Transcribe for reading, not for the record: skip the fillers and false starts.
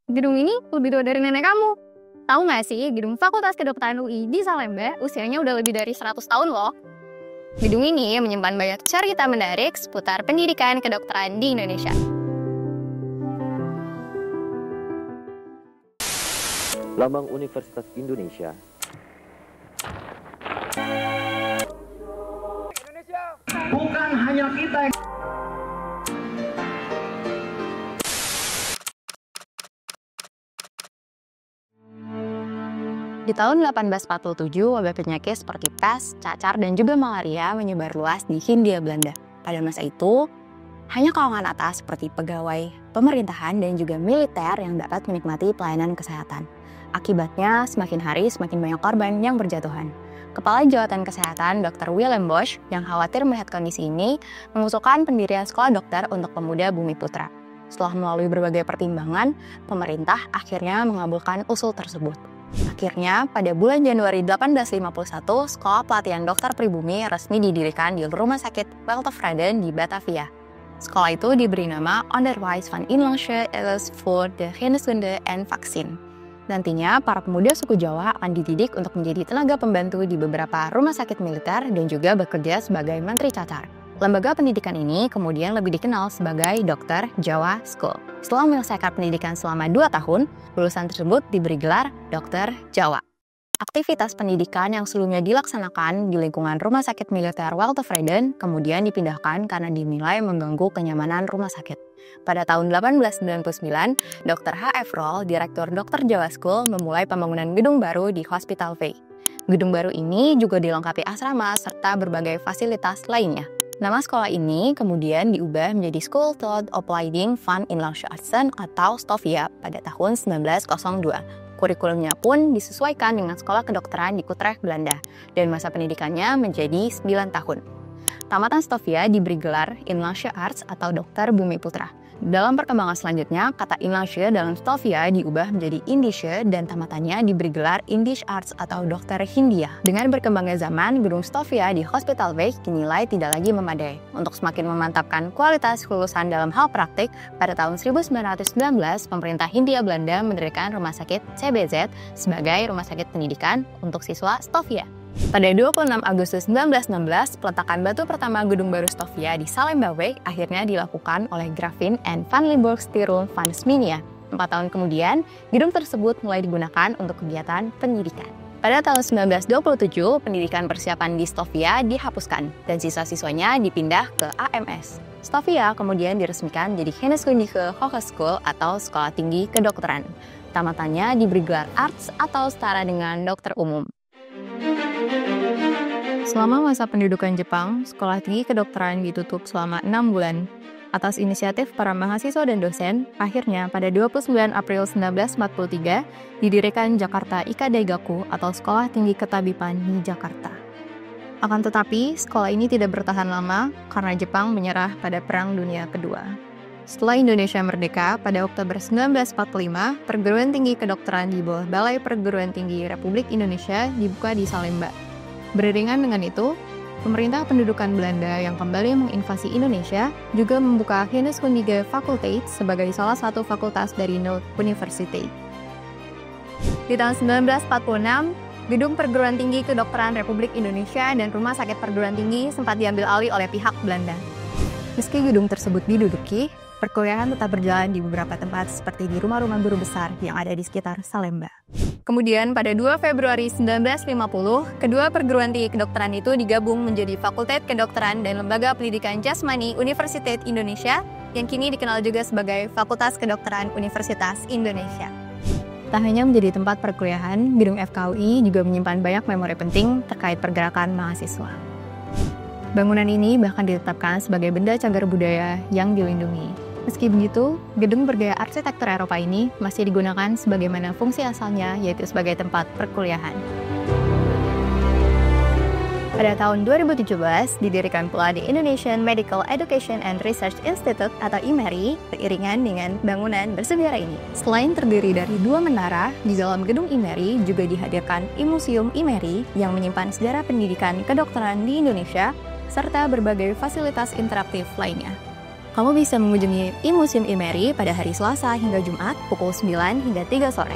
Gedung ini lebih tua dari nenek kamu. Tahu nggak sih, gedung Fakultas Kedokteran UI di Salemba usianya udah lebih dari 100 tahun loh. Gedung ini menyimpan banyak cerita menarik seputar pendidikan kedokteran di Indonesia. Lambang Universitas Indonesia. Bukan hanya kita. Di tahun 1847, wabah penyakit seperti pes, cacar, dan juga malaria menyebar luas di Hindia Belanda. Pada masa itu, hanya kalangan atas seperti pegawai, pemerintahan, dan juga militer yang dapat menikmati pelayanan kesehatan. Akibatnya, semakin hari semakin banyak korban yang berjatuhan. Kepala Jawatan Kesehatan Dr. Willem Bosch yang khawatir melihat kondisi ini, mengusulkan pendirian sekolah dokter untuk pemuda Bumiputra. Setelah melalui berbagai pertimbangan, pemerintah akhirnya mengabulkan usul tersebut. Akhirnya, pada bulan Januari 1851, sekolah pelatihan dokter pribumi resmi didirikan di Rumah Sakit Weltevreden di Batavia. Sekolah itu diberi nama Onderwijs van Inlandse Elite voor de Geneeskunde en Vaccin. Nantinya, para pemuda suku Jawa akan dididik untuk menjadi tenaga pembantu di beberapa rumah sakit militer dan juga bekerja sebagai menteri cacar. Lembaga pendidikan ini kemudian lebih dikenal sebagai Dr. Jawa School. Setelah menyelesaikan pendidikan selama 2 tahun, lulusan tersebut diberi gelar Dr. Jawa. Aktivitas pendidikan yang sebelumnya dilaksanakan di lingkungan Rumah Sakit Militer Weltevreden kemudian dipindahkan karena dinilai mengganggu kenyamanan rumah sakit. Pada tahun 1899, Dr. H.F. Roll, Direktur Dr. Jawa School, memulai pembangunan gedung baru di Hospital V. Gedung baru ini juga dilengkapi asrama serta berbagai fasilitas lainnya. Nama sekolah ini kemudian diubah menjadi School tot Opleiding van Inlandse Artsen atau STOVIA pada tahun 1902. Kurikulumnya pun disesuaikan dengan sekolah kedokteran di Utrecht, Belanda, dan masa pendidikannya menjadi 9 tahun. Tamatan STOVIA diberi gelar Inlandse Arts atau Dokter Bumiputra. Dalam perkembangan selanjutnya, kata Inlandse dalam STOVIA diubah menjadi Indische dan tamatannya diberi gelar Indisch Arts atau Dokter Hindia. Dengan berkembangnya zaman, gedung STOVIA di Hospital Weg dinilai tidak lagi memadai. Untuk semakin memantapkan kualitas lulusan dalam hal praktik, pada tahun 1919, pemerintah Hindia Belanda mendirikan Rumah Sakit CBZ sebagai rumah sakit pendidikan untuk siswa STOVIA. Pada 26 Agustus 1916, peletakan batu pertama gedung baru STOVIA di Salemba Weg akhirnya dilakukan oleh Gravin en van Limburg Stirum van Sminia. 4 tahun kemudian, gedung tersebut mulai digunakan untuk kegiatan pendidikan. Pada tahun 1927, pendidikan persiapan di STOVIA dihapuskan dan siswa-siswanya dipindah ke AMS. STOVIA kemudian diresmikan menjadi Geneeskundige Hogeschool atau Sekolah Tinggi Kedokteran. Tamatannya diberi gelar Arts atau setara dengan dokter umum. Selama masa pendudukan Jepang, Sekolah Tinggi Kedokteran ditutup selama 6 bulan. Atas inisiatif para mahasiswa dan dosen, akhirnya pada 29 April 1943 didirikan Jakarta Ika Daigaku atau Sekolah Tinggi Ketabipan di Jakarta. Akan tetapi, sekolah ini tidak bertahan lama karena Jepang menyerah pada Perang Dunia Kedua. Setelah Indonesia merdeka, pada Oktober 1945, perguruan tinggi kedokteran di bawah Balai Perguruan Tinggi Republik Indonesia dibuka di Salemba. Beriringan dengan itu, pemerintah pendudukan Belanda yang kembali menginvasi Indonesia juga membuka Geneeskundige Fakulteit sebagai salah satu fakultas dari Noord Universiteit. Di tahun 1946, Gedung Perguruan Tinggi Kedokteran Republik Indonesia dan Rumah Sakit Perguruan Tinggi sempat diambil alih oleh pihak Belanda. Meski gedung tersebut diduduki, perkuliahan tetap berjalan di beberapa tempat seperti di rumah-rumah guru besar yang ada di sekitar Salemba. Kemudian pada 2 Februari 1950, kedua perguruan tinggi kedokteran itu digabung menjadi Fakultas Kedokteran dan Lembaga Pendidikan Jasmani Universitas Indonesia yang kini dikenal juga sebagai Fakultas Kedokteran Universitas Indonesia. Tak hanya menjadi tempat perkuliahan, gedung FKUI juga menyimpan banyak memori penting terkait pergerakan mahasiswa. Bangunan ini bahkan ditetapkan sebagai benda cagar budaya yang dilindungi. Meski begitu, gedung bergaya arsitektur Eropa ini masih digunakan sebagaimana fungsi asalnya, yaitu sebagai tempat perkuliahan. Pada tahun 2017, didirikan pula di Indonesian Medical Education and Research Institute atau IMERI, beriringan dengan bangunan bersejarah ini. Selain terdiri dari 2 menara, di dalam gedung IMERI juga dihadirkan Museum IMERI yang menyimpan sejarah pendidikan kedokteran di Indonesia, serta berbagai fasilitas interaktif lainnya. Kamu bisa mengunjungi Museum Imeri pada hari Selasa hingga Jumat pukul 9 hingga 3 sore.